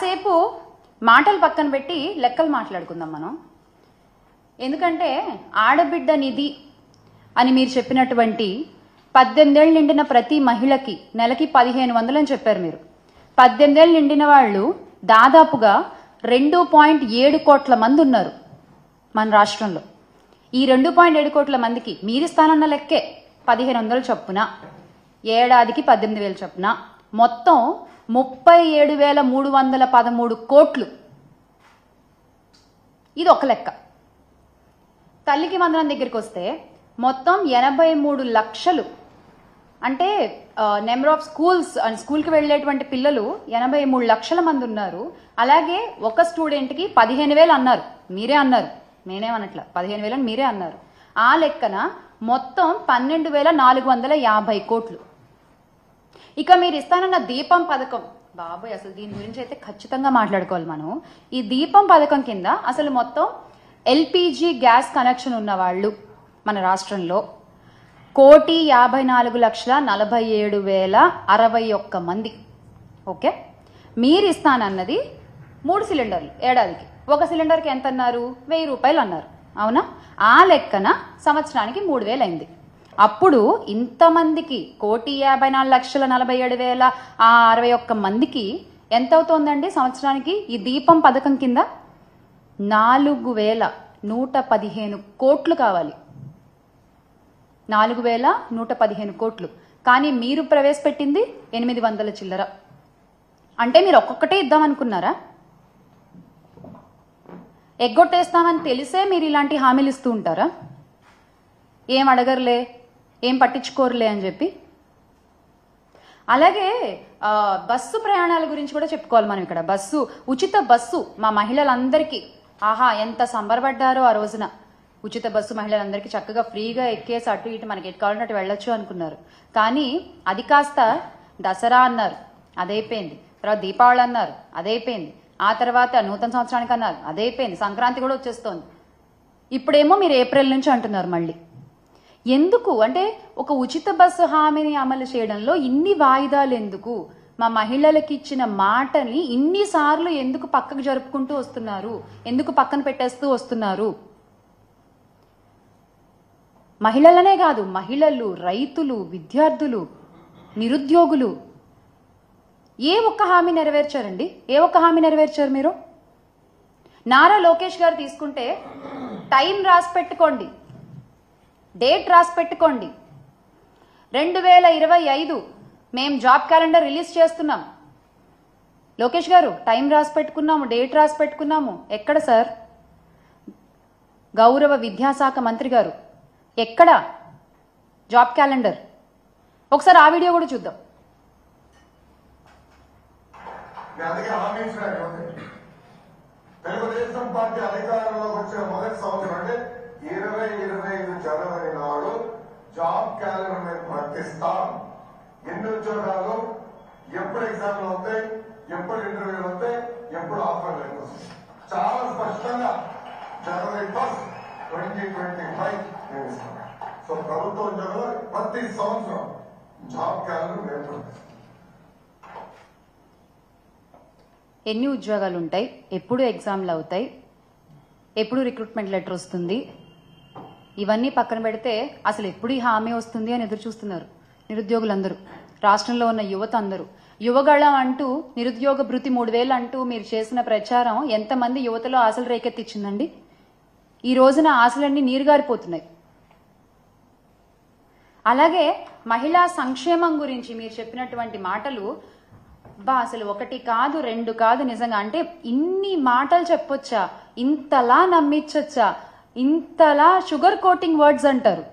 కాసేపు మాటలు పక్కన పెట్టి లెక్కలు మాట్లాడుకుందాం మనం. ఎందుకంటే ఆడబిడ్డ నిధి అని మీరు చెప్పినటువంటి 18 ఏళ్ళు నిండిన ప్రతి మహిళకి నెలకి 1500 అని చెప్పారు మీరు. 18 ఏళ్ళు నిండిన వాళ్ళు దాదాపుగా 2.7 కోట్ల మంది ఉన్నారు మన రాష్ట్రంలో. ఈ 2.7 కోట్ల మందికి మీరిస్తానన్న లెక్కే 1500 చొప్పున, ఏడాదికి 18,000 చొప్పున, మొత్తం 37,313 కోట్లు. ఇది ఒక లెక్క. తల్లికి వందనం దగ్గరికి వస్తే మొత్తం 83 లక్షలు, అంటే నెంబర్ ఆఫ్ స్కూల్కి వెళ్ళేటువంటి పిల్లలు 83 లక్షల మంది ఉన్నారు. అలాగే ఒక స్టూడెంట్కి 15,000 అన్నారు, మీరే అన్నారు, నేనేమనట్లా, 15,000 అని మీరే అన్నారు. ఆ లెక్కన మొత్తం 12,450 కోట్లు. ఇక మీరు ఇస్తానన్న దీపం పథకం, బాబోయ్ అసలు దీని గురించి అయితే ఖచ్చితంగా మాట్లాడుకోవాలి మనం. ఈ దీపం పథకం కింద అసలు మొత్తం ఎల్పిజి గ్యాస్ కనెక్షన్ ఉన్న వాళ్ళు మన రాష్ట్రంలో 1,54,47,061 మంది. ఓకే, మీరు ఇస్తానన్నది 3 సిలిండర్లు ఏడాదికి. ఒక సిలిండర్కి ఎంత అన్నారు? 1000 రూపాయలు అన్నారు, అవునా? ఆ లెక్కన సంవత్సరానికి 3,000 అయింది. అప్పుడు ఇంతమందికి 1,54,47,061 మందికి ఎంత అవుతోందండి సంవత్సరానికి? ఈ దీపం పథకం కింద 4,115 కోట్లు కావాలి. 4,115 కోట్లు. కానీ మీరు ప్రవేశపెట్టింది 800 చిల్లర. అంటే మీరు ఒక్కొక్కటే ఇద్దామనుకున్నారా? ఎగ్గొట్టేస్తామని తెలిసే మీరు ఇలాంటి హామీలు ఇస్తూ ఉంటారా? ఏం అడగరులే, ఏం పట్టించుకోరులే అని చెప్పి. అలాగే బస్సు ప్రయాణాల గురించి కూడా చెప్పుకోవాలి మనం ఇక్కడ. ఉచిత బస్సు మా మహిళలందరికీ, ఆహా ఎంత సంబరపడ్డారో ఆ రోజున. ఉచిత బస్సు మహిళలందరికీ చక్కగా ఫ్రీగా ఎక్కేసి అటు ఇటు మనకి ఎటు కావాలంటే వెళ్ళొచ్చు అనుకున్నారు. కానీ అది కాస్త దసరా అన్నారు, అదైపోయింది. తర్వాత దీపావళి అన్నారు, అదైపోయింది. ఆ తర్వాత నూతన సంవత్సరానికి అన్నారు, అదైపోయింది. సంక్రాంతి కూడా వచ్చేస్తోంది. ఇప్పుడేమో మీరు ఏప్రిల్ నుంచి అంటున్నారు మళ్ళీ. ఎందుకు అంటే ఒక ఉచిత బస్సు హామీని అమలు చేయడంలో ఇన్ని వాయిదాలు ఎందుకు? మా మహిళలకు ఇచ్చిన మాటని ఇన్నిసార్లు ఎందుకు పక్కకు జరుపుకుంటూ వస్తున్నారు? ఎందుకు పక్కన పెట్టేస్తూ వస్తున్నారు? మహిళలనే కాదు, మహిళలు, రైతులు, విద్యార్థులు, నిరుద్యోగులు ఏ ఒక్క హామీ నెరవేర్చారండి? ఏ ఒక్క హామీ నెరవేర్చారు మీరు? నారా లోకేష్ గారు తీసుకుంటే టైం రాసి పెట్టుకోండి, డేట్ రాసి పెట్టుకోండి. 2025 మేము జాబ్ క్యాలెండర్ రిలీజ్ చేస్తున్నాం. లోకేష్ గారు టైం రాసి పెట్టుకున్నాము, డేట్ రాసి పెట్టుకున్నాము. ఎక్కడ సార్? గౌరవ విద్యాశాఖ మంత్రి గారు ఎక్కడ జాబ్ క్యాలెండర్? ఒకసారి ఆ వీడియో కూడా చూద్దాం. తెలుగుదేశం పార్టీ అధికారంలోకి వచ్చిన మొదటి సంవత్సరం అంటే 2025 జనవరి నాడు జాబ్ క్యాలెండర్ మేము ప్రకటిస్తాం. ఎన్ని ఉద్యోగాలు, ఎప్పుడు ఎగ్జామ్లు అవుతాయి, ఎప్పుడు ఇంటర్వ్యూలు అవుతాయి, ఎప్పుడు ఆఫర్ లెటర్ వస్తాయి, చాలా స్పష్టంగా జనవరి 1, 2025 మేము ఇస్తాం. సో ప్రభుత్వ ఉద్యోగాలు ప్రతి సంవత్సరం జాబ్ క్యాలెండర్ మేము ప్రకటిస్తాం. ఎన్ని ఉద్యోగాలు ఉంటాయి, ఎప్పుడు ఎగ్జామ్లు అవుతాయి, ఎప్పుడు రిక్రూట్మెంట్ లెటర్ వస్తుంది, ఇవన్నీ పక్కన పెడితే అసలు ఎప్పుడు ఈ హామీ వస్తుంది అని ఎదురు చూస్తున్నారు నిరుద్యోగులందరూ, రాష్ట్రంలో ఉన్న యువత అందరూ. యువగళం అంటూ, నిరుద్యోగ భృతి 3,000 అంటూ మీరు చేసిన ప్రచారం ఎంతమంది యువతలో ఆశలు రేకెత్తిచ్చిందండి? ఈ రోజున ఆశలన్నీ నీరుగారిపోతున్నాయి. అలాగే మహిళా సంక్షేమం గురించి మీరు చెప్పినటువంటి మాటలు అసలు 1 కాదు 2 కాదు నిజంగా. అంటే ఇన్ని మాటలు చెప్పొచ్చా? ఇంతలా నమ్మించొచ్చా? ఇంతలా షుగర్ కోటింగ్ వర్డ్స్ అంటారు,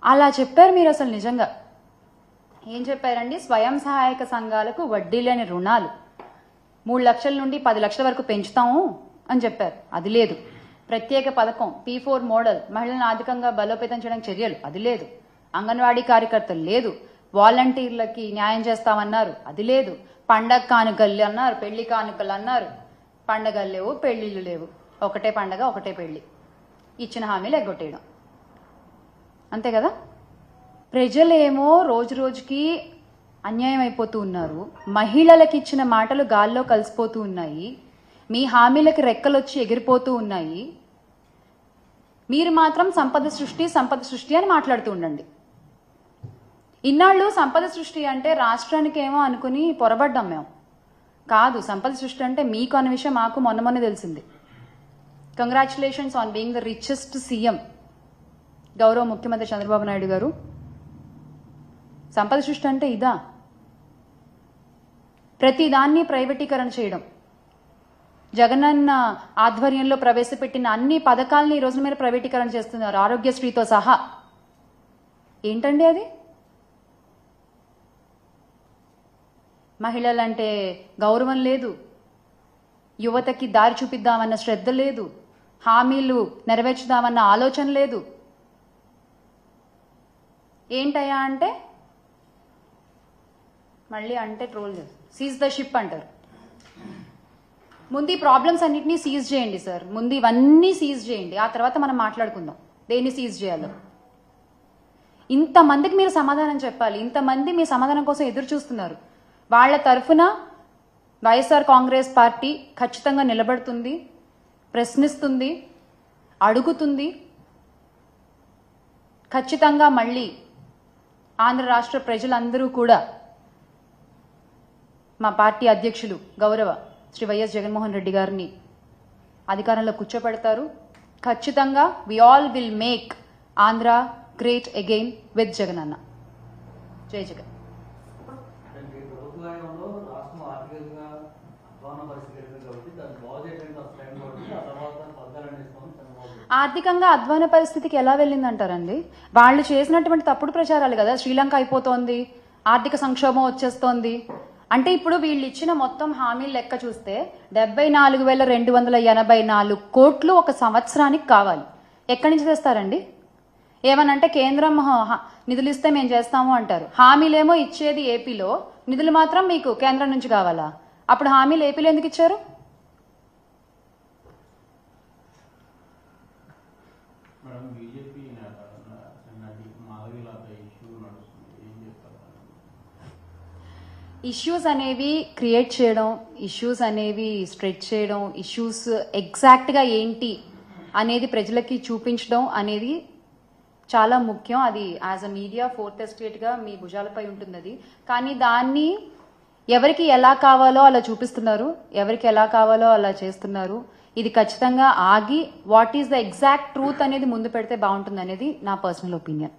అలా చెప్పారు మీరు. అసలు నిజంగా ఏం చెప్పారండి? స్వయం సహాయక సంఘాలకు వడ్డీ లేని రుణాలు 3 లక్షల నుండి 10 లక్షల వరకు పెంచుతాము అని చెప్పారు, అది లేదు. ప్రత్యేక పథకం P4 మోడల్ మహిళలను ఆర్థికంగా బలోపేతం చేయడానికి చర్యలు, అది లేదు. అంగన్వాడీ కార్యకర్తలు లేదు. వాలంటీర్లకి న్యాయం చేస్తామన్నారు, అది లేదు. పండగ కానుకలు అన్నారు, పెళ్లి కానుకలు అన్నారు. పండగలు లేవు, పెళ్లిళ్ళు లేవు, ఒకటే పండగ ఒకటే పెళ్లి. ఇచ్చిన హామీలు ఎగ్గొట్టేయడం, అంతే కదా. ప్రజలేమో రోజు రోజుకి అన్యాయం అయిపోతూ ఉన్నారు. మహిళలకు ఇచ్చిన మాటలు గాల్లో కలిసిపోతూ ఉన్నాయి. మీ హామీలకి రెక్కలొచ్చి ఎగిరిపోతూ ఉన్నాయి. మీరు మాత్రం సంపద సృష్టి అని మాట్లాడుతూ ఉండండి. ఇన్నాళ్ళు సంపద సృష్టి అంటే రాష్ట్రానికి ఏమో అనుకుని పొరబడ్డాం మేము. కాదు, సంపద సృష్టి అంటే మీకు అన్న విషయం మాకు మొన్న తెలిసింది. Congratulations on being the richest CM గౌరవ ముఖ్యమంత్రి చంద్రబాబు నాయుడు గారు. సంపద సృష్టి అంటే ఇదా? ప్రతిదాన్ని ప్రైవేటీకరణ చేయడం, జగనన్న ఆధ్వర్యంలో ప్రవేశపెట్టిన అన్ని పథకాలని ఈ రోజు మీరు ప్రైవేటీకరణ చేస్తున్నారు, ఆరోగ్యశ్రీతో సహా. ఏంటండి అది? మహిళలంటే గౌరవం లేదు, యువతకి దారి చూపిద్దామన్న శ్రద్ధ లేదు, హామీలు నెరవేర్చుదామన్న ఆలోచన లేదు. ఏంటయ్యా అంటే మళ్ళీ అంటే ట్రోల్ చేస్తారు, సీజ్ ద షిప్ అంటారు. ముందు ఈ ప్రాబ్లమ్స్ అన్నిటినీ సీజ్ చేయండి సార్, ముందు ఇవన్నీ సీజ్ చేయండి, ఆ తర్వాత మనం మాట్లాడుకుందాం దేన్ని సీజ్ చేయాలో. ఇంతమందికి మీరు సమాధానం చెప్పాలి, ఇంతమంది మీ సమాధానం కోసం ఎదురు చూస్తున్నారు. వాళ్ళ తరఫున వైఎస్ఆర్ కాంగ్రెస్ పార్టీ ఖచ్చితంగా నిలబడుతుంది, ప్రశ్నిస్తుంది, అడుగుతుంది. ఖచ్చితంగా మళ్ళీ ఆంధ్ర రాష్ట్ర ప్రజలందరూ కూడా మా పార్టీ అధ్యక్షులు గౌరవ శ్రీ వైఎస్ జగన్మోహన్ రెడ్డి గారిని అధికారంలో కూర్చోపెడతారు. ఖచ్చితంగా we all will make Andhra great again with Jagan అన్న. జై జగన్. ఆర్థికంగా అధ్వాన పరిస్థితికి ఎలా వెళ్ళిందంటారండి? వాళ్ళు చేసినటువంటి తప్పుడు ప్రచారాలు కదా. శ్రీలంక అయిపోతోంది, ఆర్థిక సంక్షోభం వచ్చేస్తోంది అంటే ఇప్పుడు వీళ్ళు ఇచ్చిన మొత్తం హామీలు లెక్క చూస్తే 74,284 కోట్లు ఒక సంవత్సరానికి కావాలి. ఎక్కడి నుంచి తెస్తారండి? ఏమనంటే కేంద్రం నిధులు ఇస్తే మేము చేస్తాము అంటారు. హామీలేమో ఇచ్చేది ఏపీలో, నిధులు మాత్రం మీకు కేంద్రం నుంచి కావాలా? అప్పుడు హామీలు ఏపీలో ఎందుకు ఇచ్చారు? ఇష్యూస్ అనేవి క్రియేట్ చేయడం, ఇష్యూస్ అనేవి స్ట్రెచ్ చేయడం, ఇష్యూస్ ఎగ్జాక్ట్గా ఏంటి అనేది ప్రజలకి చూపించడం అనేది చాలా ముఖ్యం. అది యాజ్ అ మీడియా ఫోర్త్ ఎస్టేట్గా మీ భుజాలపై ఉంటుంది అది. కానీ దాన్ని ఎవరికి ఎలా కావాలో అలా చూపిస్తున్నారు, ఎవరికి ఎలా కావాలో అలా చేస్తున్నారు. ఇది ఖచ్చితంగా ఆగి what is the exact truth అనేది ముందు పెడితే బాగుంటుంది అనేది నా పర్సనల్ ఒపీనియన్.